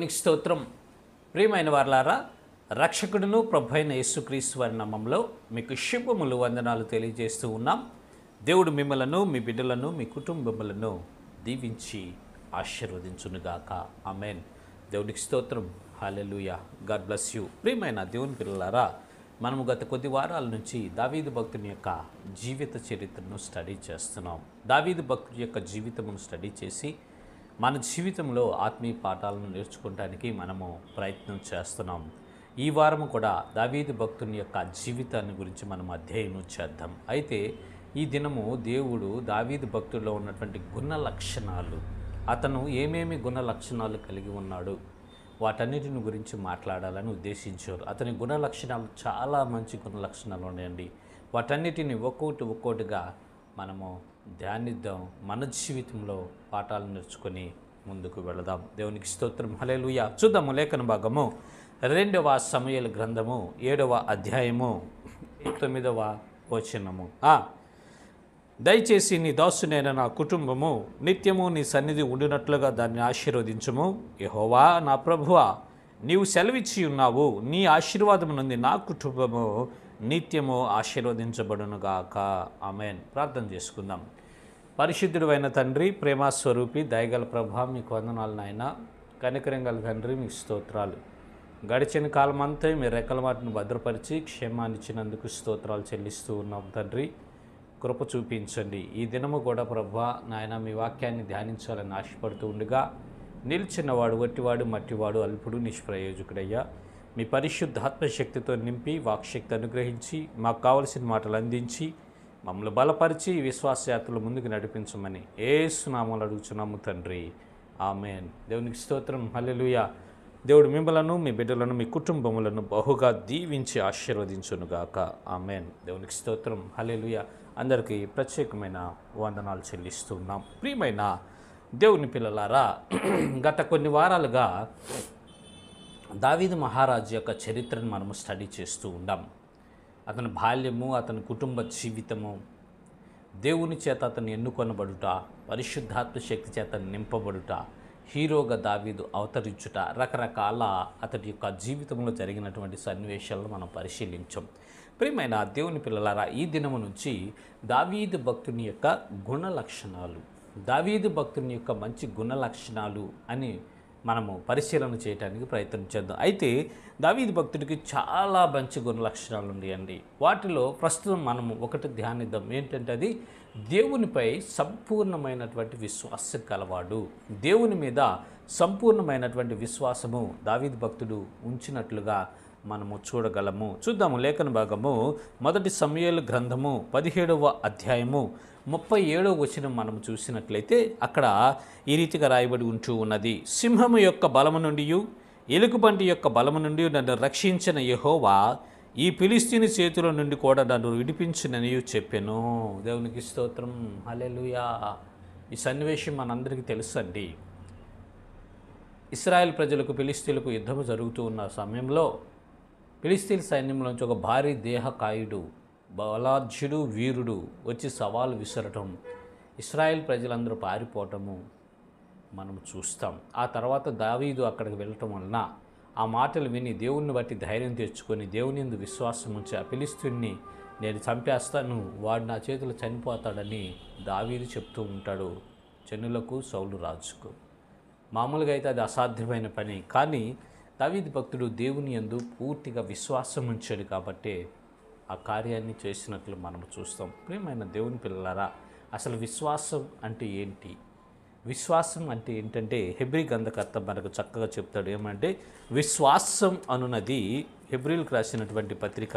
దేవునికి స్తోత్రం. ప్రియమైన వారలారా, రక్షకుడును ప్రభువైన యేసుక్రీస్తు వారి నామములో మీకు శుభములు వందనాలు తెలియజేస్తూ ఉన్నాం. దేవుడు మిమ్మలను, మీ బిడ్డలను, మీ కుటుంబములను దీవించి ఆశీర్వదించునుగాక. ఆమేన్. దేవునికి స్తోత్రం. హల్లెలూయా. God bless you. ప్రియమైన దేవుని పిల్లలారా, మనము గత కొద్ది వారాల నుంచి దావీదు భక్తుని యొక్క జీవిత చరిత్రను స్టడీ చేస్తున్నాం. దావీదు భక్తుని యొక్క జీవితమును స్టడీ చేసి మన జీవితంలో ఆత్మీయ పాఠాలను నేర్చుకోవడానికి మనము ప్రయత్నం చేస్తున్నాం. ఈ వారము కూడా దావీదు భక్తుని యొక్క జీవితాన్ని గురించి మనం అధ్యయనం చేద్దాం. అయితే ఈ దినము దేవుడు దావీదు భక్తుల్లో ఉన్నటువంటి గుణ లక్షణాలు, అతను ఏమేమి గుణ లక్షణాలు కలిగి ఉన్నాడు, వాటన్నిటిని గురించి మాట్లాడాలని ఉద్దేశించారు. అతని గుణ లక్షణాలు చాలా మంచి గుణ లక్షణాలు ఉన్నాయండి. వాటన్నిటిని ఒక్కొక్కటిగా మనము ధ్యానిద్దాం. మన జీవితంలో పాఠాలు నేర్చుకొని ముందుకు వెళదాం. దేవునికి స్తోత్రం. హల్లెలూయా. చూద్దాము లేఖన భాగము 2వ సమూయేలు గ్రంథము 7వ అధ్యాయము 9వ వచనము. దయచేసి నీ దాసునైన నా కుటుంబము నిత్యము నీ సన్నిధి ఉండినట్లుగా దాన్ని ఆశీర్వదించుము. యెహోవా నా ప్రభువా, నీవు సెలవిచ్చి ఉన్నావు, నీ ఆశీర్వాదము నుండి నా కుటుంబము నిత్యము ఆశీర్వదించబడునుగాక. ఆమేన్. ప్రార్థన చేసుకుందాం. పరిశుద్ధుడైన తండ్రి, ప్రేమస్వరూపి, దయగల ప్రభువా, మీకు వందనాలు నాయన. కనికరం గల తండ్రి, మీకు స్తోత్రాలు. గడిచిన కాలం అంతా మీ రెక్కల మాటను భద్రపరిచి క్షేమాన్ని ఇచ్చినందుకు స్తోత్రాలు చెల్లిస్తూ ఉన్నాం తండ్రి. కృప చూపించండి. ఈ దినము కూడా ప్రభువా నాయన, మీ వాక్యాన్ని ధ్యానించాలని ఆశపడుతూ ఉండగా నిలిచినవాడు వట్టివాడు మట్టివాడు అల్పుడు నిష్ప్రయోజకుడయ్యా, మీ పరిశుద్ధాత్మశక్తితో నింపి వాక్శక్తి అనుగ్రహించి మాకు కావలసిన మాటలు అందించి మమ్మల్ని బలపరిచి విశ్వాసయాత్రలు ముందుకు నడిపించమని యేసు నామములో అడుగుచున్నాము తండ్రి. ఆమేన్. దేవునికి స్తోత్రం. హల్లెలూయా. దేవుడు మిమ్మలను, మీ బిడ్డలను, మీ కుటుంబములను బహుగా దీవించి ఆశీర్వదించునుగాక. ఆమేన్. దేవునికి స్తోత్రం. హల్లెలూయా. అందరికీ ప్రత్యేకమైన వందనాలు చెల్లిస్తున్నాం. ప్రియమైన దేవుని పిల్లలారా, గత కొన్ని వారాలుగా దావీదు మహారాజు యొక్క చరిత్రను మనము స్టడీ చేస్తూ ఉన్నాం. అతని బాల్యము, అతని కుటుంబ జీవితము, దేవుని చేత అతను ఎన్నుకొనబడుట, పరిశుద్ధాత్మ శక్తి చేత నింపబడుట, హీరోగా దావీదు అవతరించుట, రకరకాల అతడి యొక్క జీవితంలో జరిగినటువంటి సన్నివేశాలను మనం పరిశీలించాం. ప్రియమైన దేవుని పిల్లలారా, ఈ దినము నుంచి దావీదు భక్తుని యొక్క గుణ లక్షణాలు, దావీదు భక్తుని యొక్క మంచి గుణ లక్షణాలు అని మనము పరిశీలన చేయడానికి ప్రయత్నం చేద్దాం. అయితే దావీదు భక్తుడికి చాలా మంచి గుణ లక్షణాలు ఉన్నాయండి. వాటిలో ప్రస్తుతం మనము ఒకటి ధ్యానిద్దాం. ఏంటంటే అది దేవునిపై సంపూర్ణమైనటువంటి విశ్వాసం కలవాడు. దేవుని మీద సంపూర్ణమైనటువంటి విశ్వాసము దావీదు భక్తుడు ఉంచినట్లుగా మనము చూడగలము. చూద్దాము లేఖన భాగము 1 సమూయేలు గ్రంథము 17వ అధ్యాయము 37వ వచనం మనము చూసినట్లయితే అక్కడ ఈ రీతిగా రాయబడి ఉంటూ ఉన్నది. సింహము యొక్క బలము నుండి, ఎలుగుబంటి యొక్క బలము నుండి నన్ను రక్షించిన యెహోవా ఈ ఫిలిష్తీయుని చేతుల నుండి కూడా నన్ను విడిపించునని చెప్పెను. దేవునికి స్తోత్రం. హల్లెలూయా. ఈ సన్నివేశం మనందరికీ తెలుసు అండి. ఇశ్రాయేల్ ప్రజలకు ఫిలిష్తీయులకు యుద్ధము జరుగుతూ ఉన్న సమయంలో ఫిలిష్తీయుల సైన్యంలోంచి ఒక భారీ దేహకాయుడు, బలాఢ్యుడు, వీరుడు వచ్చి సవాలు విసరటం, ఇశ్రాయేల్ ప్రజలందరూ పారిపోవటము మనం చూస్తాం. ఆ తర్వాత దావీదు అక్కడికి వెళ్ళటం వలన ఆ మాటలు విని దేవుణ్ణి బట్టి ధైర్యం తెచ్చుకొని దేవుని యందు విశ్వాసం ఉంచి ఆ ఫిలిష్తీయుని నేను చంపేస్తాను, వాడు నా చేతులు చనిపోతాడని దావీదు చెప్తూ ఉంటాడు జనులకు, సౌలు రాజుకు. మామూలుగా అయితే అది అసాధ్యమైన పని, కానీ దావీదు భక్తుడు దేవుని యందు పూర్తిగా విశ్వాసం ఉంచాడు కాబట్టి ఆ కార్యాన్ని చేసినట్లు మనం చూస్తాం. ప్రియమైన దేవుని పిల్లలారా, అసలు విశ్వాసం అంటే ఏంటి? విశ్వాసం అంటే ఏంటంటే హెబ్రీ గ్రంథకర్త మనకు చక్కగా చెప్తాడు. ఏమంటే విశ్వాసం అనున్నది హెబ్రీలకు రాసినటువంటి పత్రిక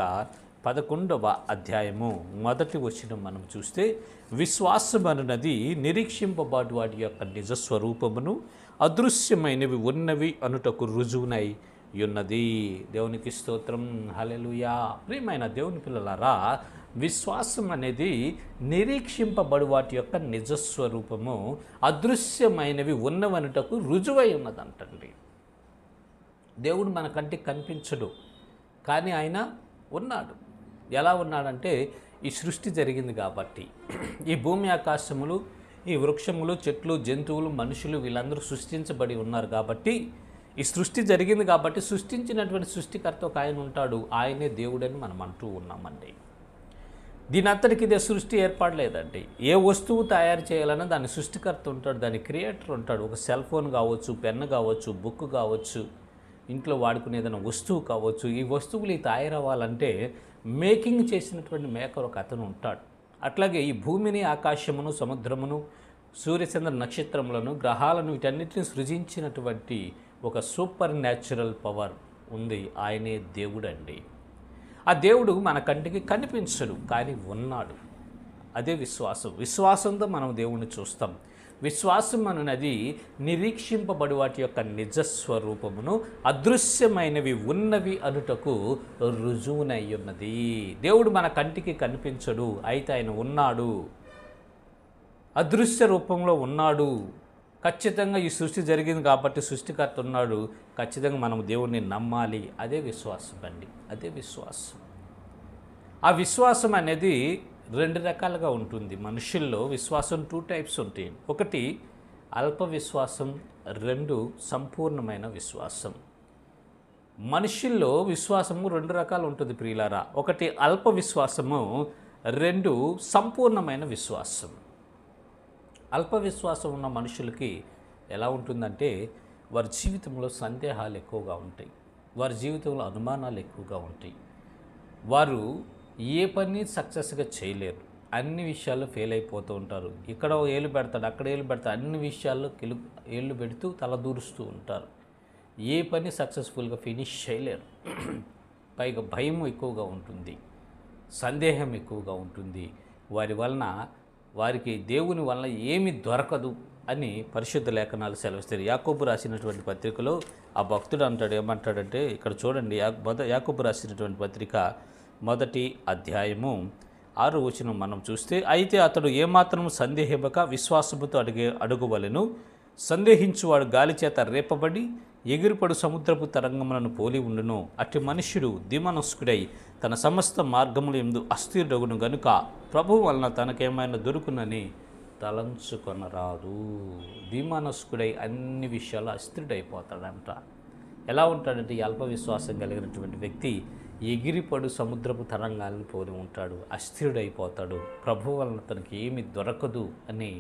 11వ అధ్యాయము 1వ వచనం మనం చూస్తే, విశ్వాసం అనున్నది నిరీక్షింపబడు వాటి యొక్క నిజస్వరూపమును అదృశ్యమైనవి ఉన్నవి అనుటకు రుజువునై ఉన్నది. దేవునికి స్తోత్రం. హల్లెలూయా. ప్రియమైన దేవుని పిల్లలారా, విశ్వాసం అనేది నిరీక్షింపబడు వాటి యొక్క నిజస్వరూపము అదృశ్యమైనవి ఉన్నవనుటకు రుజువై ఉన్నదంటండి. దేవుడు మన కంటికి కనిపించడు, కానీ ఆయన ఉన్నాడు. ఎలా ఉన్నాడంటే ఈ సృష్టి జరిగింది కాబట్టి, ఈ భూమి ఆకాశములు, ఈ వృక్షములు, చెట్లు, జంతువులు, మనుషులు వీళ్ళందరూ సృష్టించబడి ఉన్నారు కాబట్టి ఈ సృష్టి జరిగింది కాబట్టి సృష్టించినటువంటి సృష్టికర్త ఒక ఆయన ఉంటాడు, ఆయనే దేవుడని మనం అంటూ ఉన్నామండి. దీని అంతటికి ఇదే సృష్టి ఏర్పడలేదండి. ఏ వస్తువు తయారు చేయాలన్నా దాని సృష్టికర్త ఉంటాడు, దాని క్రియేటర్ ఉంటాడు. ఒక సెల్ ఫోన్ కావచ్చు, పెన్ను కావచ్చు, బుక్ కావచ్చు, ఇంట్లో వాడుకునే ఏదైనా వస్తువు కావచ్చు. ఈ వస్తువులు ఈ తయారవ్వాలంటే మేకింగ్ చేసినటువంటి మేకర్ ఒక అతను ఉంటాడు. అట్లాగే ఈ భూమిని, ఆకాశమును, సముద్రమును, సూర్యచంద్ర నక్షత్రములను, గ్రహాలను, వీటన్నిటిని సృజించినటువంటి ఒక సూపర్ న్యాచురల్ పవర్ ఉంది. ఆయనే దేవుడండి. ఆ దేవుడు మన కంటికి కనిపించడు, కానీ ఉన్నాడు. అదే విశ్వాసం. విశ్వాసంతో మనం దేవుణ్ణి చూస్తాం. విశ్వాసం అనేది నిరీక్షింపబడి వాటి యొక్క నిజస్వరూపమును అదృశ్యమైనవి ఉన్నవి అనుటకు రుజువునై ఉన్నది. దేవుడు మన కంటికి కనిపించడు, అయితే ఆయన ఉన్నాడు, అదృశ్య రూపంలో ఉన్నాడు. ఖచ్చితంగా ఈ సృష్టి జరిగింది కాబట్టి సృష్టికర్త ఉన్నాడు, ఖచ్చితంగా మనం దేవుణ్ణి నమ్మాలి. అదే విశ్వాసం అండి, అదే విశ్వాసం. ఆ విశ్వాసం అనేది రెండు రకాలుగా ఉంటుంది. మనుషుల్లో విశ్వాసం 2 టైప్స్ ఉంటాయి. ఒకటి అల్ప విశ్వాసం, 2 సంపూర్ణమైన విశ్వాసం. మనుషుల్లో విశ్వాసము 2 రకాలు ఉంటుంది ప్రియులారా. ఒకటి అల్ప విశ్వాసము, 2 సంపూర్ణమైన విశ్వాసం. అల్ప విశ్వాసం ఉన్న మనుషులకి ఎలా ఉంటుందంటే వారి జీవితంలో సందేహాలు ఎక్కువగా ఉంటాయి, వారి జీవితంలో అనుమానాలు ఎక్కువగా ఉంటాయి. వారు ఏ పని సక్సెస్గా చేయలేరు, అన్ని విషయాల్లో ఫెయిల్ అయిపోతూ ఉంటారు. ఇక్కడ ఏళ్ళు పెడతాడు, అక్కడ ఏళ్ళు పెడతాడు, అన్ని విషయాల్లో ఏళ్ళు పెడుతూ తలదూరుస్తూ ఉంటారు. ఏ పని సక్సెస్ఫుల్గా ఫినిష్ చేయలేరు. పైగా భయం ఎక్కువగా ఉంటుంది, సందేహం ఎక్కువగా ఉంటుంది. వారికి దేవుని వలన ఏమి దొరకదు అని పరిశుద్ధ లేఖనాలు సెలవిస్తారు. యాకోబు రాసినటువంటి పత్రికలో ఆ భక్తుడు అంటాడు, ఏమంటాడంటే ఇక్కడ చూడండి, యాకోబు రాసినటువంటి పత్రిక 1వ అధ్యాయము 6వ వచనం మనం చూస్తే, అయితే అతడు ఏమాత్రం సందేహింపక విశ్వాసముతో అడుగువలెను. సందేహించువాడు గాలి చేత రేపబడి ఎగిరిపడు సముద్రపు తరంగములను పోలి ఉండును. అట్టి మనుష్యుడు దిమనస్కుడై తన సమస్త మార్గముల యందు అస్థిరుడగును గనుక ప్రభువు వలన తనకేమైనా దొరుకునని తలంచుకొనరాదు. దిమనస్కుడై అన్ని విషయాలు అస్థిరుడైపోతాడంట. ఎలా ఉంటాడంటే ఈ అల్ప విశ్వాసం కలిగినటువంటి వ్యక్తి ఎగిరిపడు సముద్రపు తరంగాలను పోలి ఉంటాడు, అస్థిరుడైపోతాడు. ప్రభువు వలన తనకి ఏమి దొరకదు అని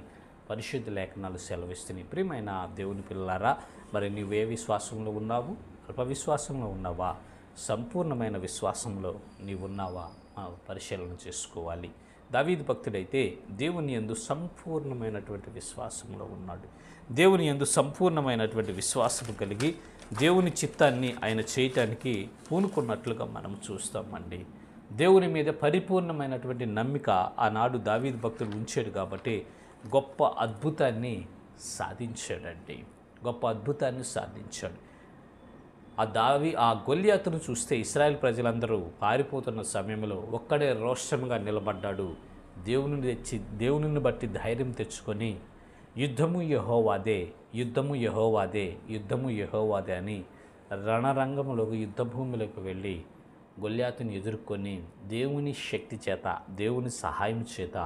పరిశుద్ధ లేఖనాలు సెలవిస్తున్నాయి. ప్రియమైన దేవుని పిల్లలారా, మరి నువ్వే విశ్వాసంలో ఉన్నావు? అల్ప విశ్వాసంలో ఉన్నావా? సంపూర్ణమైన విశ్వాసంలో నీవున్నావా? పరిశీలన చేసుకోవాలి. దావీదు భక్తుడైతే దేవుని యందు సంపూర్ణమైనటువంటి విశ్వాసంలో ఉన్నాడు. దేవుని యందు సంపూర్ణమైనటువంటి విశ్వాసం కలిగి దేవుని చిత్తాన్ని ఆయన చేయటానికి పూనుకున్నట్లుగా మనం చూస్తామండి. దేవుని మీద పరిపూర్ణమైనటువంటి నమ్మిక ఆనాడు దావీదు భక్తుడు ఉంచాడు కాబట్టి గొప్ప అద్భుతాన్ని సాధించాడండి. గొప్ప అద్భుతాన్ని సాధించాడు. ఆ గొల్యాతును చూస్తే ఇశ్రాయేల్ ప్రజలందరూ పారిపోతున్న సమయంలో ఒక్కడే రోషంగా నిలబడ్డాడు. దేవునిని బట్టి ధైర్యం తెచ్చుకొని యుద్ధము యెహోవాదే, యుద్ధము యెహోవాదే, యుద్ధము యెహోవాదే అని రణరంగంలోకి, యుద్ధభూమిలోకి వెళ్ళి గొల్యాతుని ఎదుర్కొని దేవుని శక్తి చేత, దేవుని సహాయం చేత,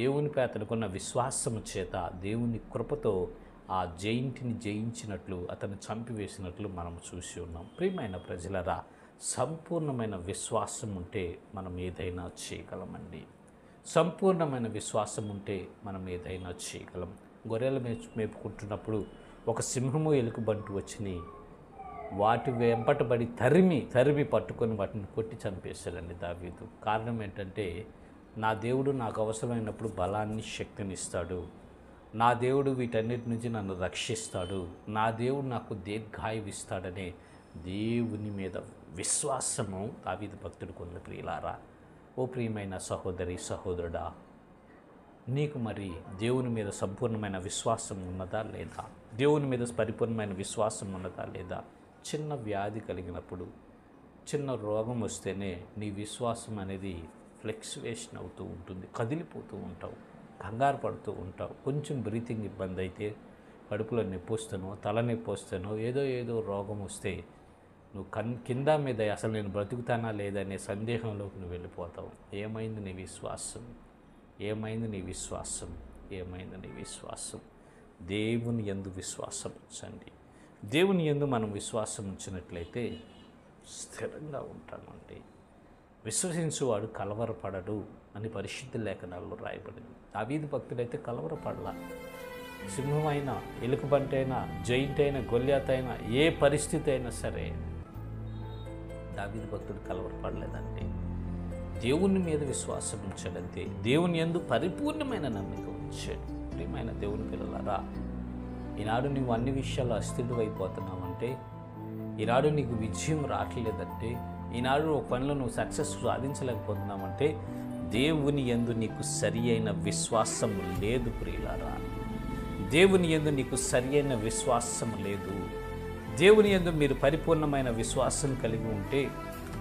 దేవునిపై అతనుకున్న విశ్వాసము చేత, దేవుని కృపతో ఆ జయింటిని జయించినట్లు, అతను చంపివేసినట్లు మనం చూసి ఉన్నాం. ప్రియమైన ప్రజలరా, సంపూర్ణమైన విశ్వాసం ఉంటే మనం ఏదైనా చేయగలమండి. సంపూర్ణమైన విశ్వాసం ఉంటే మనం ఏదైనా చేయగలం. గొర్రెలు మేపుకుంటున్నప్పుడు ఒక సింహము ఎలుకబంటు వచ్చినాయి. వాటి వెంపటబడి తరిమి పట్టుకొని వాటిని కొట్టి చంపేశాడండి దావీదు. కారణం ఏంటంటే, నా దేవుడు నాకు అవసరమైనప్పుడు బలాన్ని, శక్తిని ఇస్తాడు. నా దేవుడు వీటన్నిటి నుంచి నన్ను రక్షిస్తాడు. నా దేవుడు నాకు దీర్ఘాయువు ఇస్తాడనే దేవుని మీద విశ్వాసము దావీదు భక్తుడికి ఉంది. ప్రియులారా, ఓ ప్రియమైన సహోదరి, సహోదరుడా, నీకు మరి దేవుని మీద సంపూర్ణమైన విశ్వాసం ఉన్నదా లేదా? దేవుని మీద పరిపూర్ణమైన విశ్వాసం ఉన్నదా లేదా? చిన్న వ్యాధి కలిగినప్పుడు, చిన్న రోగం వస్తేనే నీ విశ్వాసం అనేది ఫ్లెక్చువేషన్ అవుతూ ఉంటుంది, కదిలిపోతూ ఉంటావు, కంగారు పడుతూ ఉంటావు. కొంచెం బ్రీతింగ్ ఇబ్బంది అయితే, కడుపులో నొప్పి వస్తానో, తల నొప్పి వస్తానో, ఏదో రోగం వస్తే నువ్వు కింద మీద అసలు నేను బ్రతుకుతానా లేదనే సందేహంలోకి నువ్వు వెళ్ళిపోతావు. ఏమైంది నీ విశ్వాసం? ఏమైంది నీ విశ్వాసం? ఏమైంది నీ విశ్వాసం? దేవుని యందు విశ్వాసం ఉంచండి. దేవుని యందు మనం విశ్వాసం ఉంచినట్లయితే స్థిరంగా ఉంటామండి. విశ్వసించువాడు కలవరపడడు అని పరిశుద్ధ లేఖనాల్లో రాయబడింది. దావీదు భక్తుడైతే కలవరపడలా. సింహమైనా, ఎలుకబంటైనా, జైంట్ అయినా, గొల్యాత్ అయినా, ఏ పరిస్థితి అయినా సరే దావీదు భక్తుడు కలవరపడలేదండి. దేవుని మీద విశ్వాసం ఉంచాడంతే. దేవుని యందు పరిపూర్ణమైన నమ్మిక ఉంచాడు. ప్రియమైన దేవుని పిల్లలారా, ఈనాడు నువ్వు అన్ని విషయాల్లో అస్థిరుడు అయిపోతున్నావంటే, ఈనాడు నీకు విజయం రావట్లేదంటే, ఈనాడు ఒక పనిలో నువ్వు సక్సెస్ సాధించలేకపోతున్నావంటే దేవుని యందు నీకు సరి అయిన విశ్వాసం లేదు ప్రియులారా. దేవుని యందు నీకు సరి అయిన విశ్వాసం లేదు. దేవుని యందు మీరు పరిపూర్ణమైన విశ్వాసం కలిగి ఉంటే,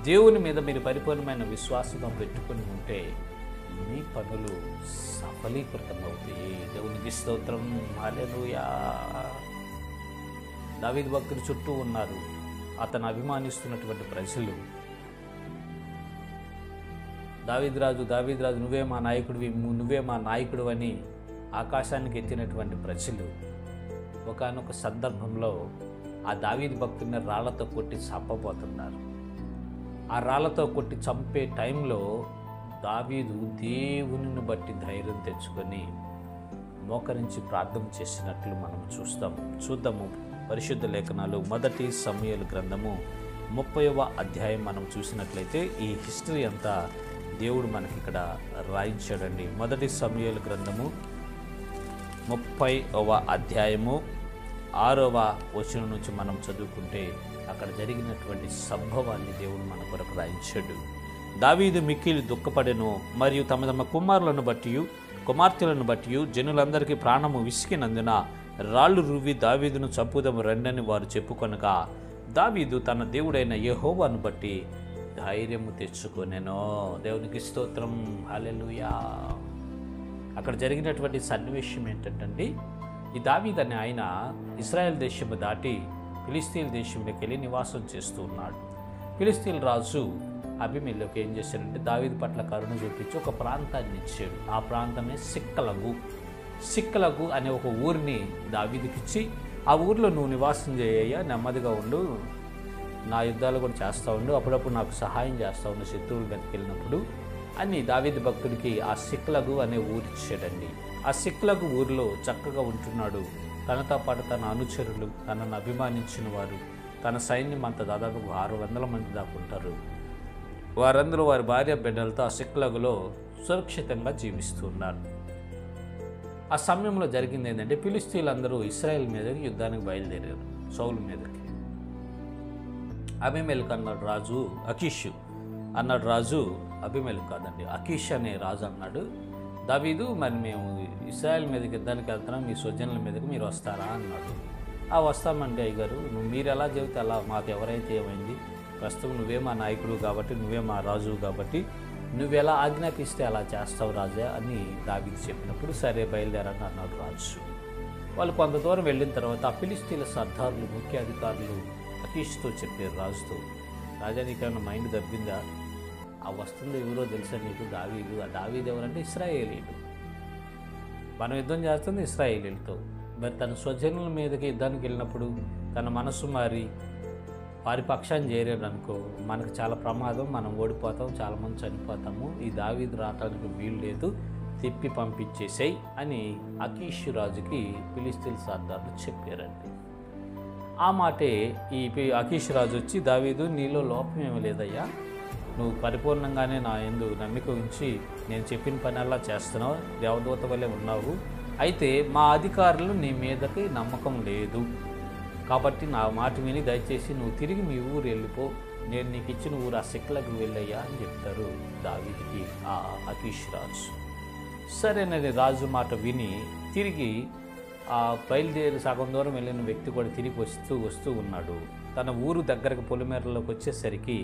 దేవుని మీద మీరు పరిపూర్ణమైన విశ్వాసం పెట్టుకుని ఉంటే మీ పనులు సఫలీకృతమవుతాయి. దేవునికి స్తోత్రం. హల్లెలూయా. దావీదు భక్తుడు చుట్టూ ఉన్నారు. అతను అభిమానిస్తున్నటువంటి ప్రజలు, దావీదురాజు నువ్వే మా నాయకుడివి, నువ్వే మా నాయకుడు అని ఆకాశానికి ఎత్తినటువంటి ప్రజలు ఒకానొక సందర్భంలో ఆ దావీదు భక్తుడిని రాళ్లతో కొట్టి చంపబోతున్నారు. ఆ రాళ్లతో కొట్టి చంపే టైంలో దావీదు దేవునిని బట్టి ధైర్యం తెచ్చుకొని మోకరించి ప్రార్థన చేసినట్లు మనం చూద్దాము. పరిశుద్ధ లేఖనాలు 1 సమూయేలు గ్రంథము 30వ అధ్యాయం మనం చూసినట్లయితే ఈ హిస్టరీ అంతా దేవుడు మనకి ఇక్కడ రాయించాడండి. 1 సమూయేలు గ్రంథము 30వ అధ్యాయము 6వ వచనం నుంచి మనం చదువుకుంటే అక్కడ జరిగినటువంటి సంభవాన్ని దేవుడు మన కొరకు రాయించాడు. దావీదు మిక్కిలి దుఃఖపడెను, మరియు తమ తమ కుమారులను బట్టి కుమార్తెలను బట్టి జనులందరికీ ప్రాణము విసికినందున రాళ్ళు రువ్వి దావీదును చంపుదము రండని వారు చెప్పుకొనగా, దావీదు తన దేవుడైన యెహోవాను బట్టి ధైర్యము తెచ్చుకొనెను. దేవునికి స్తోత్రం. హల్లెలూయా. అక్కడ జరిగినటువంటి సన్నివేశం ఏంటంటే, ఈ దావీదు అనే ఆయన ఇశ్రాయేల్ దేశము దాటి ఫిలిస్తీన్ దేశంలోకి వెళ్ళి నివాసం చేస్తూ ఉన్నాడు. ఫిలిస్తీన్ రాజు అబీమెలెకు ఏం చేశాడంటే దావీదు పట్ల కరుణ చూపించి ఒక ప్రాంతాన్ని ఇచ్చాడు. ఆ ప్రాంతమే సిక్కలగు అనే ఒక ఊరిని దావీదుకిచ్చి, ఆ ఊరిలో నువ్వు నివాసం చేయ, నెమ్మదిగా ఉండు, నా యుద్ధాలు కూడా చేస్తూ ఉండు, అప్పుడప్పుడు నాకు సహాయం చేస్తూ ఉండు శత్రువుల మీదకి వెళ్ళినప్పుడు అని దావీదు భక్తుడికి ఆ సిక్లగు అనే ఊరు ఇచ్చాడండి. ఆ సిక్లగు ఊరిలో చక్కగా ఉంటున్నాడు. తనతో పాటు తన అనుచరులు, తనను అభిమానించిన వారు, తన సైన్యం అంతా దాదాపు 600 మంది దాకా ఉంటారు. వారందరూ వారి భార్య బిడ్డలతో ఆ సిక్లగులో సురక్షితంగా జీవిస్తూ ఉన్నారు. ఆ సమయంలో జరిగింది ఏంటంటే, ఫిలిస్తీన్లందరూ ఇశ్రాయేల్ మీదకి యుద్ధానికి బయలుదేరారు, సౌలు మీదకి. అబీమెలెకు అన్నాడు రాజు, అకీషు అన్నాడు రాజు, అబీమెలెకు కాదండి, అకీష్ అనే రాజు అన్నాడు, దావీదు మరి మేము ఇశ్రాయేల్ మీదకి యుద్ధానికి వెళ్తున్నాం, మీ స్వజనుల మీదకి మీరు వస్తారా అన్నాడు. వస్తామండి అయ్యగారు, మీరు ఎలా చెబితే అలా, మాకు ఎవరైతే ఏమైంది, ప్రస్తుతం నువ్వే మా నాయకుడు కాబట్టి, నువ్వే మా రాజు కాబట్టి నువ్వెలా ఆజ్ఞాపిస్తే అలా చేస్తావు రాజా అని దావీదు చెప్పినప్పుడు, సరే బయలుదేరని అన్నాడు రాజు. వాళ్ళు కొంత దూరం వెళ్ళిన తర్వాత ఆ ఫిలిస్తీన్ల సర్దారులు, ముఖ్య అధికారులు అకీష్తో చెప్పారు రాజుతో, రాజా నీకేమైనా మైండ్ దబ్బిందా, ఆ వస్తుంది ఎవరో తెలుసా నీకు, దావీదు. ఆ దావీదు ఎవరంటే ఇశ్రాయేలీయుడు, మనం యుద్ధం చేస్తుంది ఇశ్రాయేలీలతో. మరి తన స్వజనుల మీదకి యుద్ధానికి వెళ్ళినప్పుడు తన మనసు మారి వారి పక్షాన్ని చేరాడు అనుకో, మనకు చాలా ప్రమాదం, మనం ఓడిపోతాం, చాలామంది చనిపోతాము, ఈ దావీదు రావడానికి వీలు లేదు, తిప్పి పంపించేసాయి అని అకీష్ రాజుకి ఫిలిస్తీన్ సర్దారులు చెప్పారండి. ఆ మాటే ఈ అకీష్ రాజు వచ్చి, దావీదు నీలో లోపం ఏమీ లేదయ్యా, నువ్వు పరిపూర్ణంగానే నా యందు నమ్మిక ఉంచి నేను చెప్పిన పని అలా చేస్తున్నావు, దేవదూత వల్లే ఉన్నావు, అయితే మా అధికారులు నీ మీదకి నమ్మకం లేదు కాబట్టి నా మాట విని దయచేసి నువ్వు తిరిగి మీ ఊరు వెళ్ళిపో, నేను నీకు ఇచ్చిన ఊరు ఆ సిక్లకు వెళ్ళయ్యా అని చెప్తారు దావీదుకి ఆ అకీష్ రాజు. సరేనని రాజు మాట విని తిరిగి ఆ బయలుదేరి సగం దూరం వెళ్ళిన వ్యక్తి కూడా తిరిగి వస్తూ ఉన్నాడు. తన ఊరు దగ్గరకు పొలిమేరలోకి వచ్చేసరికి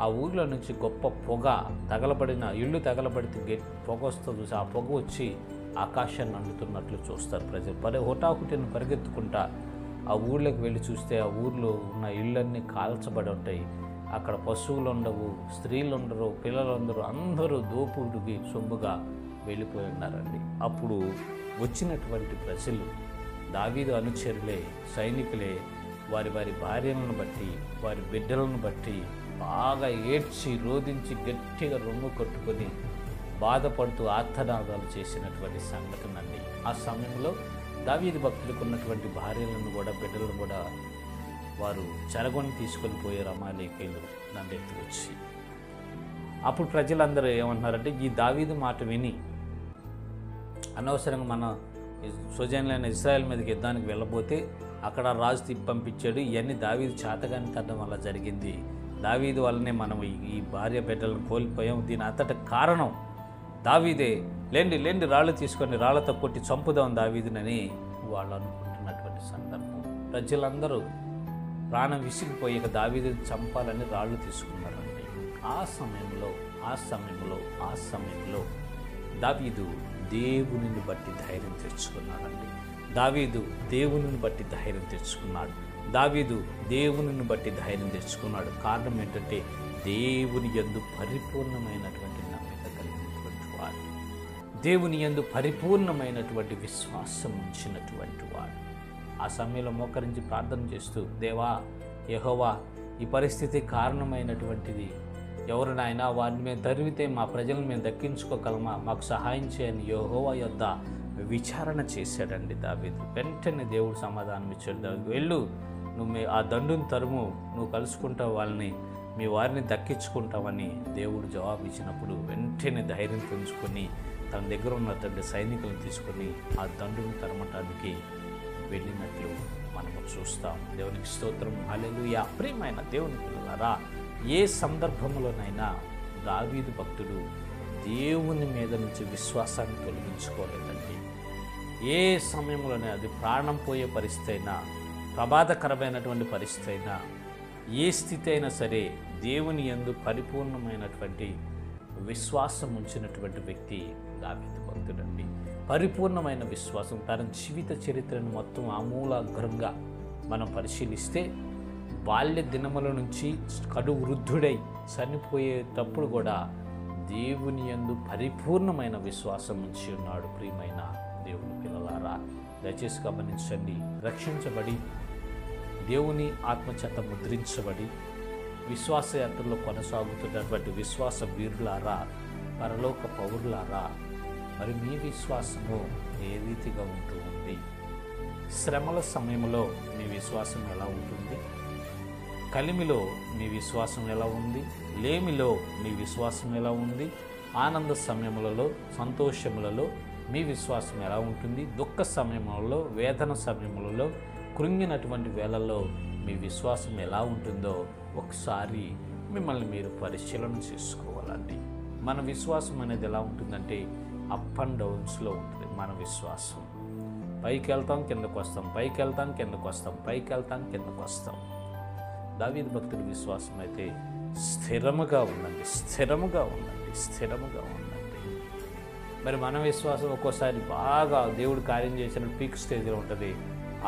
ఆ ఊరిలో నుంచి గొప్ప పొగ, తగలబడిన ఇళ్ళు తగలబడితే పొగ వస్తుంది చూసి, ఆ పొగ వచ్చి ఆకాశాన్ని అందుతున్నట్లు చూస్తారు ప్రజలు. హుటాహుటిని పరిగెత్తుకుంటా ఆ ఊళ్ళోకి వెళ్ళి చూస్తే ఆ ఊర్లో ఉన్న ఇళ్ళన్నీ కాల్చబడి ఉంటాయి. అక్కడ పశువులు ఉండవు, స్త్రీలు ఉండరు, పిల్లలు ఉండరు, అందరూ దోపుడికి సొమ్ముగా వెళ్ళిపోయి ఉన్నారండి. అప్పుడు వచ్చినటువంటి ప్రజలు దావీదు అనుచరులే, సైనికులే వారి వారి భార్యలను బట్టి, వారి బిడ్డలను బట్టి బాగా ఏడ్చి రోదించి గట్టిగా రొమ్ము కొట్టుకొని బాధపడుతూ ఆర్తనాదాలు చేసినటువంటి సంఘటన అండి. ఆ సమయంలో దావీదు భక్తులకు ఉన్నటువంటి భార్యలను కూడా, బిడ్డలను కూడా వారు చెరగొని తీసుకొని పోయారు అమాలేకీయులు దండెత్తి వచ్చి. అప్పుడు ప్రజలందరూ ఏమంటున్నారంటే, ఈ దావీదు మాట విని అనవసరంగా మన స్వజనులైన ఇశ్రాయేల్ మీదకి యుద్ధానికి వెళ్ళబోతే అక్కడ రాజు పంపించాడు, ఇవన్నీ దావీదు చేతగాని తగ్గడం వల్ల జరిగింది, దావీదు వల్లనే మనం ఈ భార్య బిడ్డలను కోల్పోయాం, దీని అంతట కారణం దావీదే, లేండి రాళ్ళు తీసుకొని రాళ్లతో కొట్టి చంపుదాం దావీదునని వాళ్ళు అనుకుంటున్నటువంటి సందర్భం. ప్రజలందరూ ప్రాణం విసిగిపోయి ఇక దావీదుని చంపాలని రాళ్ళు తీసుకున్నారండి. ఆ సమయంలో దావీదు దేవునిని బట్టి ధైర్యం తెచ్చుకున్నాడండి. దావీదు దేవునిని బట్టి ధైర్యం తెచ్చుకున్నాడు. కారణం ఏంటంటే దేవుని యందు పరిపూర్ణమైనటువంటి నమ్మిక కలిగినటువంటి వాడు, దేవుని యందు పరిపూర్ణమైనటువంటి విశ్వాసం ఉంచినటువంటి వాడు. ఆ సమయంలో మోకరించి ప్రార్థన చేస్తూ, దేవా యెహోవా, ఈ పరిస్థితి కారణమైనటువంటిది ఎవరు నాయనా, వారిని మేము తరివితే మా ప్రజలను మేము దక్కించుకోగలమా, మాకు సహాయం చేయని యెహోవా యొద్ద విచారణ చేశాడండి దావీదు. వెంటనే దేవుడు సమాధానం ఇచ్చాడు, దావీదు వెళ్ళు, నువ్వు ఆ దండుని తరుము, నువ్వు కలుసుకుంటావు వాళ్ళని, మీ వారిని దక్కించుకుంటావని దేవుడు జవాబు ఇచ్చినప్పుడు వెంటనే ధైర్యం పెంచుకొని తన దగ్గర ఉన్నటువంటి సైనికులను తీసుకొని ఆ దండుని తరమటానికి వెళ్ళినట్లు మనము చూస్తాం. దేవునికి స్తోత్రం, హల్లెలూయా. ప్రియమైన దేవుని పిల్లలారా, ఏ సందర్భంలోనైనా దావీదు భక్తుడు దేవుని మీద నుంచి విశ్వాసాన్ని తొలగించుకోలేదండి. ఏ సమయంలోనే, అది ప్రాణం పోయే పరిస్థితి అయినా, ప్రమాదకరమైనటువంటి పరిస్థితి అయినా, ఏ స్థితి అయినా సరే దేవుని యందు పరిపూర్ణమైనటువంటి విశ్వాసం ఉంచినటువంటి వ్యక్తి దావీదు భక్తుడండి. పరిపూర్ణమైన విశ్వాసం. తన జీవిత చరిత్రను మొత్తం ఆమూలాగ్రంగా మనం పరిశీలిస్తే బాల్య దినముల నుంచి కడు వృద్ధుడై చనిపోయేటప్పుడు కూడా దేవుని యందు పరిపూర్ణమైన విశ్వాసం ఉంచి ఉన్నాడు. ప్రియమైన దేవుని పిల్లలారా, దయచేసి గమనించండి. రక్షించబడి దేవుని ఆత్మచేత ముద్రించబడి విశ్వాసయాత్రలో కొనసాగుతున్నటువంటి విశ్వాస వీరులారా, పరలోక పౌరులారా, మరి మీ విశ్వాసము ఏ రీతిగా ఉంటూ ఉంది? శ్రమల సమయంలో మీ విశ్వాసం ఎలా ఉంటుంది? కలిమిలో మీ విశ్వాసం ఎలా ఉంది? లేమిలో మీ విశ్వాసం ఎలా ఉంది? ఆనంద సమయములలో, సంతోషములలో మీ విశ్వాసం ఎలా ఉంటుంది? దుఃఖ సమయములలో, వేదన సమయములలో, కృంగినటువంటి వేళల్లో మీ విశ్వాసం ఎలా ఉంటుందో ఒకసారి మిమ్మల్ని మీరు పరిశీలన చేసుకోవాలండి. మన విశ్వాసం అనేది ఎలా ఉంటుందంటే అప్ అండ్ డౌన్స్లో ఉంటుంది. మన విశ్వాసం పైకి వెళ్తాం, కిందకు వస్తాం, పైకి వెళ్తాం, కిందకు వస్తాం, పైకి వెళ్తాం, కిందకు వస్తాం. దావీదు భక్తుడి విశ్వాసం అయితే స్థిరముగా ఉందండి. మరి మన విశ్వాసం ఒక్కోసారి బాగా దేవుడు కార్యం చేసినప్పుడు పీక్ స్టేజ్లో ఉంటుంది,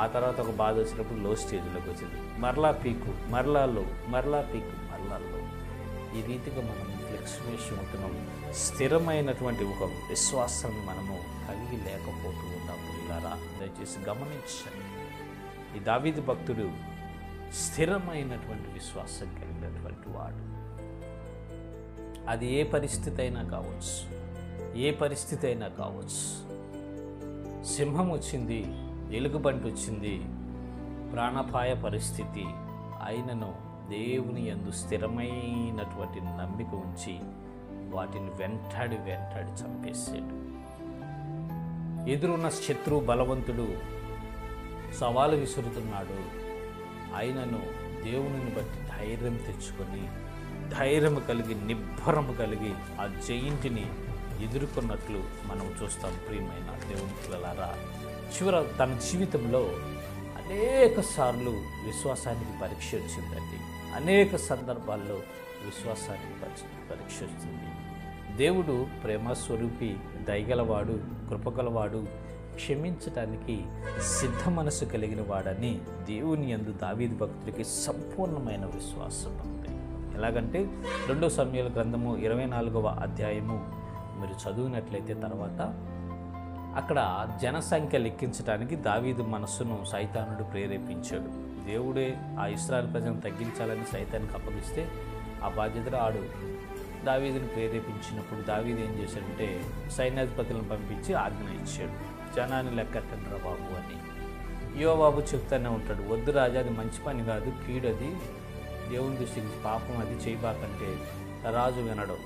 ఆ తర్వాత ఒక బాధ వచ్చినప్పుడు లో స్టేజ్లోకి వచ్చింది, మరలా పీకు, మరలా లో, మరలా పీకు, మరలా లో. ఈ రీతిగా మనం ఫ్లెక్చువేషన్ ఉంటున్నాం. స్థిరమైనటువంటి ఒక విశ్వాసాన్ని మనము కలిగి లేకపోతూ ఉన్నాం. పిల్లారా, దయచేసి గమనించండి. ఈ దావీదు భక్తుడు స్థిరమైనటువంటి విశ్వాసం కలిగినటువంటి వాడు. అది ఏ పరిస్థితి అయినా కావచ్చు, సింహం వచ్చింది, ఎలుగుబంటి వచ్చింది, ప్రాణాపాయ పరిస్థితి అయినను దేవుని యందు స్థిరమైనటువంటి నమ్మిక ఉంచి వాటిని వెంటాడి చంపేసాడు. ఎదురున్న శత్రువు బలవంతుడు సవాలు విసురుతున్నాడు, అయినను దేవునిని బట్టి ధైర్యం తెచ్చుకొని, ధైర్యం కలిగి, నిబ్బరము కలిగి ఆ జయింటిని ఎదుర్కొన్నట్లు మనం చూస్తాం. ప్రియమైన దేవుని పిల్లలారా, తన జీవితంలో అనేక సార్లు విశ్వాసానికి పరీక్ష వచ్చిందండి. అనేక సందర్భాల్లో విశ్వాసానికి పరీక్ష వచ్చింది. దేవుడు ప్రేమస్వరూపి, దయగలవాడు, కృపగలవాడు, క్షమించటానికి సిద్ధ మనసు కలిగిన వాడని దేవుని యందు దావీదు భక్తుడికి సంపూర్ణమైన విశ్వాసం ఉంది. ఎలాగంటే 2 సమూయేలు గ్రంథము 24వ అధ్యాయము మీరు చదివినట్లయితే తర్వాత అక్కడ జనసంఖ్య లెక్కించడానికి దావీదు మనస్సును సైతానుడు ప్రేరేపించాడు. దేవుడే ఆ ఇశ్రాయేలు ప్రజలను తగ్గించాలని సైతానికి అప్పగిస్తే ఆ బాధ్యతను ఆడు దావీదుని ప్రేరేపించినప్పుడు దావీదు ఏం చేశాడంటే సైన్యాధిపతులను పంపించి ఆజ్ఞ ఇచ్చాడు, జనాన్ని లెక్కట్టండి రా బాబు అని. యోవాబు చెప్తానే ఉంటాడు, వద్దు రాజా, అది మంచి పని కాదు, కీడది, దేవుని దృష్టికి పాపం, అది చేయబాకంటే రాజు వినడు.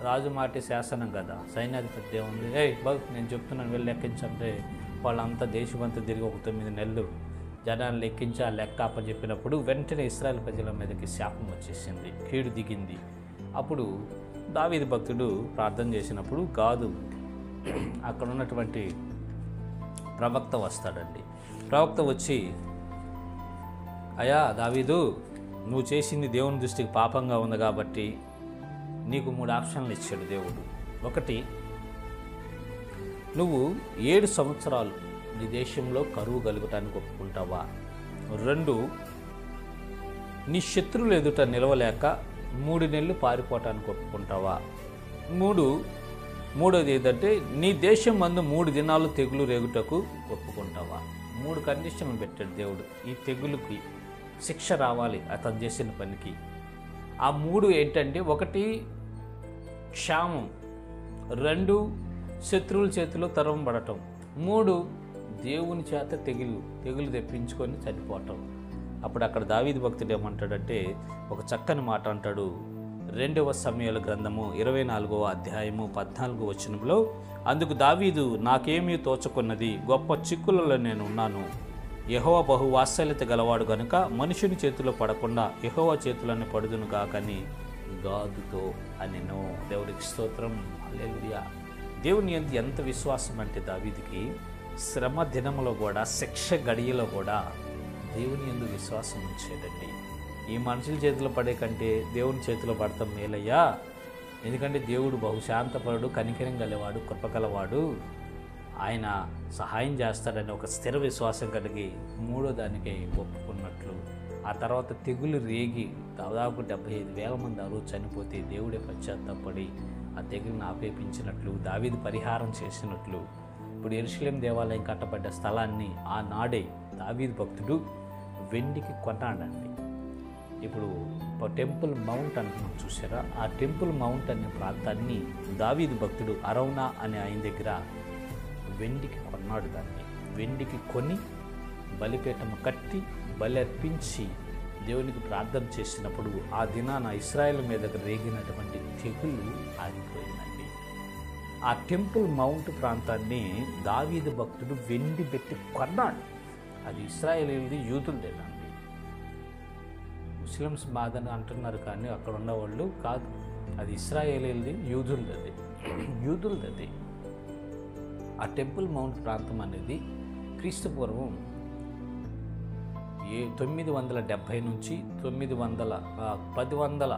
రాజు మాటే శాసనం కదా, సైన్యాధిపతి దేవుంది, బాబు నేను చెప్తున్నాను వెళ్ళి లెక్కించంటే వాళ్ళంతా దేశమంతా తిరిగి ఒక 9 నెలలు జనాన్ని లెక్కించి ఆ లెక్క అప్పచెప్పినప్పుడు వెంటనే ఇశ్రాయేలు ప్రజల మీదకి శాపం వచ్చేసింది, కీడు దిగింది. అప్పుడు దావీదు భక్తుడు ప్రార్థన చేసినప్పుడు గాదు అక్కడ ఉన్నటువంటి ప్రవక్త వస్తాడండి. ప్రవక్త వచ్చి, అయ్యా దావీదు, నువ్వు చేసింది దేవుని దృష్టికి పాపంగా ఉంది కాబట్టి నీకు 3 ఆప్షన్లు ఇచ్చాడు దేవుడు. 1, నువ్వు 7 సంవత్సరాలు నీ దేశంలో కరువు కలుగటానికి ఒప్పుకుంటావా? 2, నీ శత్రువులు ఎదుట నిలవలేక 3 నెలలు పారిపోవటానికి ఒప్పుకుంటావా? మూడోది ఏంటంటే నీ దేశం మందు 3 దినాలు తెగులు రేగుటకు ఒప్పుకుంటావా? 3 కండిషన్లు పెట్టాడు దేవుడు. ఈ తెగులుకి శిక్ష రావాలి అతను చేసిన పనికి. ఆ 3 ఏంటంటే 1 క్షామం, 2 శత్రువుల చేతిలో తరంబడటం, 3 దేవుని చేత తెగులు తెప్పించుకొని చనిపోవటం. అప్పుడు అక్కడ దావీదు భక్తుడు ఏమంటాడంటే ఒక చక్కని మాట అంటాడు. 2వ సమూయేలు గ్రంథము 24వ అధ్యాయము 14వ వచనంలో, అందుకు దావీదు, నాకేమీ తోచుకున్నది, గొప్ప చిక్కులలో నేను ఉన్నాను. యెహోవా బహు వాత్సల్యత గలవాడు గనుక మనుషుని చేతిలో పడకుండా యెహోవా చేతులను పడుదును కాకని గాదుతో అనెను. దేవుడికి స్తోత్రం, హల్లెలూయా. దేవుని యందు ఎంత విశ్వాసం అంటే దావీదుకి శ్రమ దినములో కూడా, శిక్ష గడియలో కూడా దేవుని యందు విశ్వాసం ఉంచాడండి. ఈ మనుషుల చేతిలో పడే కంటే దేవుని చేతిలో పడతాం మేలయ్యా, ఎందుకంటే దేవుడు బహుశాంతపరుడు, కనికరం గలవాడు, కృప గలవాడు, ఆయన సహాయం చేస్తాడని ఒక స్థిర విశ్వాసం కలిగి 3వ దానికై ఒప్పుకున్నట్లు. ఆ తర్వాత తెగులు రేగి దాదాపు 75,000 మంది ఆ రోజు చనిపోతే దేవుడే పశ్చాత్తాపడి ఆ తెగులను ఆపేపించినట్లు, దావీదు పరిహారం చేసినట్లు, ఇప్పుడు యెరూషలేము దేవాలయం కట్టబడ్డ స్థలాన్ని ఆనాడే దావీదు భక్తుడు వెండికి కొన్నాడండి. ఇప్పుడు టెంపుల్ మౌంట్ అంటున్నాం చూసారా, ఆ టెంపుల్ మౌంట్ అనే ప్రాంతాన్ని దావీదు భక్తుడు అరౌనా అనే ఆయన దగ్గర వెండికి కొన్నాడు. దాన్ని వెండికి కొని బలిపీఠము కట్టి బలి అర్పించి దేవునికి ప్రార్థన చేసినప్పుడు ఆ దినాన ఇశ్రాయేలు మీదకు రేగినటువంటి తెగులు ఆగిపోయిందండి. ఆ టెంపుల్ మౌంట్ ప్రాంతాన్ని దావీదు భక్తుడు వెండి పెట్టి కొన్నాడు. అది ఇశ్రాయేలీయులది, యూదులదేనండి. ముస్లిమ్స్ బాధని అంటున్నారు కానీ అక్కడ ఉన్నవాళ్ళు కాదు, అది ఇశ్రాయేలీయులది, యూదులది. ఆ టెంపుల్ మౌంట్ ప్రాంతం అనేది క్రీస్తు పూర్వం 970 నుంచి 900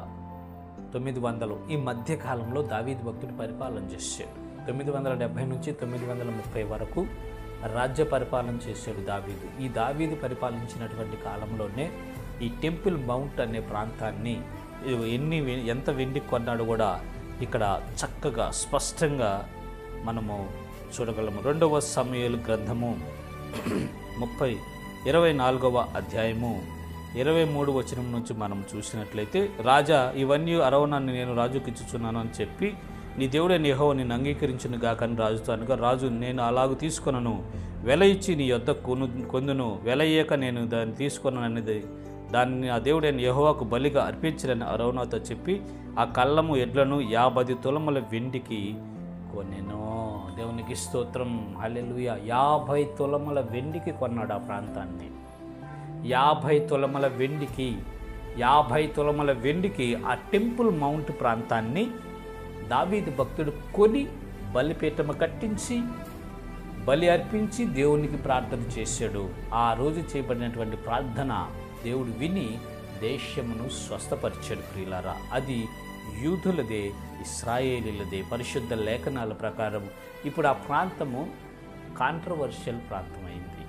ఈ మధ్య కాలంలో దావీదు భక్తుడు పరిపాలన చేశాడు. 970 నుంచి 930 వరకు రాజ్య పరిపాలన చేశాడు దావీదు. ఈ దావీదు పరిపాలించినటువంటి కాలంలోనే ఈ టెంపుల్ మౌంట్ అనే ప్రాంతాన్ని ఎంత వెండి కొన్నాడు కూడా ఇక్కడ చక్కగా స్పష్టంగా మనము చూడగలము. 2వ సమూయేలు గ్రంథము 24వ అధ్యాయము 23 వచనం నుంచి మనం చూసినట్లయితే, రాజా, ఇవన్నీ అరవనాన్ని నేను రాజుకి ఇచ్చుచున్నాను అని చెప్పి నీ దేవుడైన యెహోవా నిన్ను అంగీకరించును గాకని రాజుతో అనగా, రాజు, నేను అలాగూ తీసుకొనను, వెల ఇచ్చి నీ యొద్ద కొందును, వెల ఇయ్యక నేను దాన్ని తీసుకొనను అనేది దాన్ని ఆ దేవుడైన యెహోవాకు బలిగా అర్పించడని అరౌనాతో చెప్పి ఆ కళ్ళము ఎడ్లను 50 తులముల వెండికి కొనెను. దేవునికి స్తోత్రం, హల్లెలూయా. 50 తులముల వెండికి కొన్నాడు ఆ ప్రాంతాన్ని. 50 తులముల వెండికి ఆ టెంపుల్ మౌంట్ ప్రాంతాన్ని దావీదు భక్తుడు కొని బలిపీఠము కట్టించి బలి అర్పించి దేవునికి ప్రార్థన చేశాడు. ఆ రోజు చేయబడినటువంటి ప్రార్థన దేవుడు విని దేశమును స్వస్థపరిచాడు. ప్రియులారా, అది యూదులదే, ఇశ్రాయేలీలదే. పరిశుద్ధ లేఖనాల ప్రకారం ఇప్పుడు ఆ ప్రాంతము కాంట్రవర్షియల్ ప్రాంతమైంది.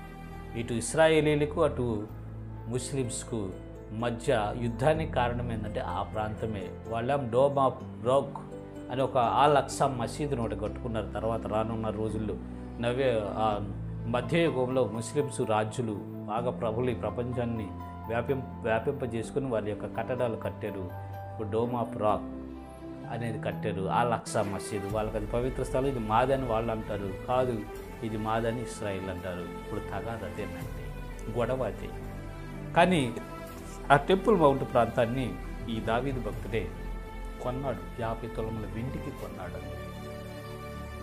ఇటు ఇశ్రాయేలీలకు అటు ముస్లిమ్స్కు మధ్య యుద్ధానికి కారణం ఏంటంటే ఆ ప్రాంతమే. వాళ్ళ డోమ్ ఆఫ్ రోక్ అని ఒక ఆల్ అక్సా మసీదును ఒకటి కట్టుకున్నారు. తర్వాత రానున్న రోజుల్లో మధ్యయుగంలో ముస్లిమ్స్ రాజులు బాగా ప్రభులు ఈ ప్రపంచాన్ని వ్యాపింపజేసుకుని వాళ్ళ యొక్క కట్టడాలు కట్టారు. ఇప్పుడు డోమ్ ఆఫ్ రాక్ అనేది కట్టారు. అల్-అక్సా మసీదు, వాళ్ళకి అది పవిత్ర స్థలం, ఇది మాదని వాళ్ళు అంటారు, కాదు ఇది మాదని ఇస్రాయిల్ అంటారు. ఇప్పుడు తగాదు అదేనండి, గొడవ అదే. కానీ ఆ టెంపుల్ మౌంట్ ప్రాంతాన్ని ఈ దావీదు భక్తుడే కొన్నాడు, 50 తులముల వెండికి కొన్నాడు.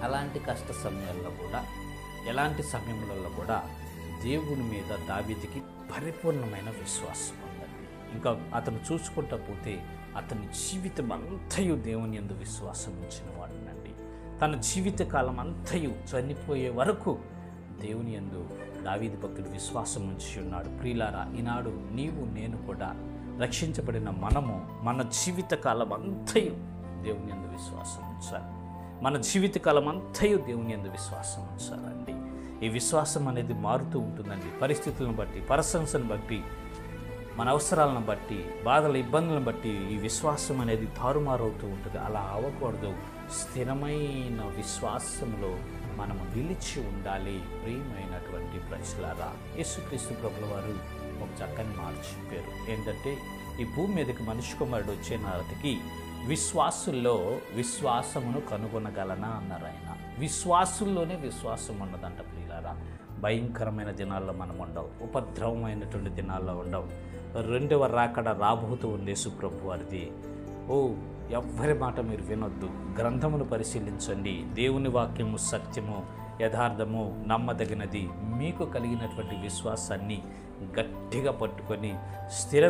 అలాంటి కష్ట సమయాల్లో కూడా, ఎలాంటి సమయంలో కూడా దేవుని మీద దావీదుకి పరిపూర్ణమైన విశ్వాసం ఉందండి. ఇంకా అతను చూసుకుంటా పోతే అతని జీవితం అంతయు దేవుని యందు విశ్వాసం ఉంచిన వాడునండి. తన జీవితకాలం అంతయు చనిపోయే వరకు దేవుని యందు దావీదు భక్తుడు విశ్వాసం ఉంచి ఉన్నాడు. ప్రియులారా, ఈనాడు నీవు నేను కూడా రక్షించబడిన మనము మన జీవితకాలం అంతయు దేవుని యందు విశ్వాసం ఉంచాలి. మన జీవితకాలం అంతయు దేవుని యందు విశ్వాసం ఉంచాలండి. ఈ విశ్వాసం అనేది మారుతూ ఉంటుందండి, పరిస్థితులను బట్టి, ప్రశంసను బట్టి, మన అవసరాలను బట్టి, బాధల ఇబ్బందులను బట్టి ఈ విశ్వాసం అనేది తారుమారవుతూ ఉంటుంది. అలా అవ్వకూడదు. స్థిరమైన విశ్వాసంలో మనము నిలిచి ఉండాలి. ప్రియమైనటువంటి ప్రజలారా, యేసుక్రీస్తు ప్రభుల వారు ఒక చక్కని మాట చెప్పారు. ఏంటంటే, ఈ భూమి మీదకి మనిషి కుమారుడు వచ్చే నాటికి విశ్వాసుల్లో విశ్వాసమును కనుగొనగలనా అన్నారు ఆయన. విశ్వాసుల్లోనే విశ్వాసం ఉన్నదంట. ప్రియులారా, భయంకరమైన దినాల్లో మనం ఉండవు, ఉపద్రవమైనటువంటి దినాల్లో ఉండవు. రెండవ రాకడ రాబోతూ ఉంది యేసుప్రభు వారిది. ఎవ్వరి మాట మీరు వినొద్దు, గ్రంథమును పరిశీలించండి. దేవుని వాక్యము సత్యము, యథార్థము, నమ్మదగినది. మీకు కలిగినటువంటి విశ్వాసాన్ని గట్టిగా పట్టుకొని స్థిర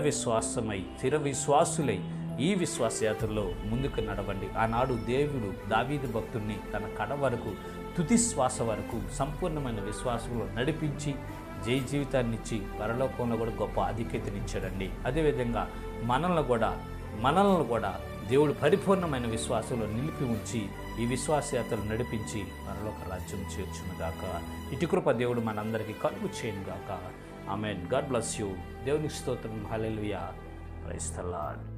విశ్వాసులై ఈ విశ్వాసయాత్రలో ముందుకు నడవండి. ఆనాడు దేవుడు దావీదు భక్తుడిని తన కడ వరకు, తుది శ్వాస వరకు సంపూర్ణమైన విశ్వాసంలో నడిపించి జయ జీవితాన్ని ఇచ్చి పరలోకంలో కూడా గొప్ప ఆధిక్యతనిచ్చాడండి. అదేవిధంగా మనల్ని కూడా దేవుడు పరిపూర్ణమైన విశ్వాసంలో నిలిపి ఉంచి ఈ విశ్వాసయాత్రలు నడిపించి పరలోక రాజ్యం చేర్చునుగాక. ఇటు కృప దేవుడు మనందరికీ కలుగు చేయనుగాక. ఆమేన్. God bless you. దేవునికి స్తోత్రం. హల్లెలూయా. Praise the lord.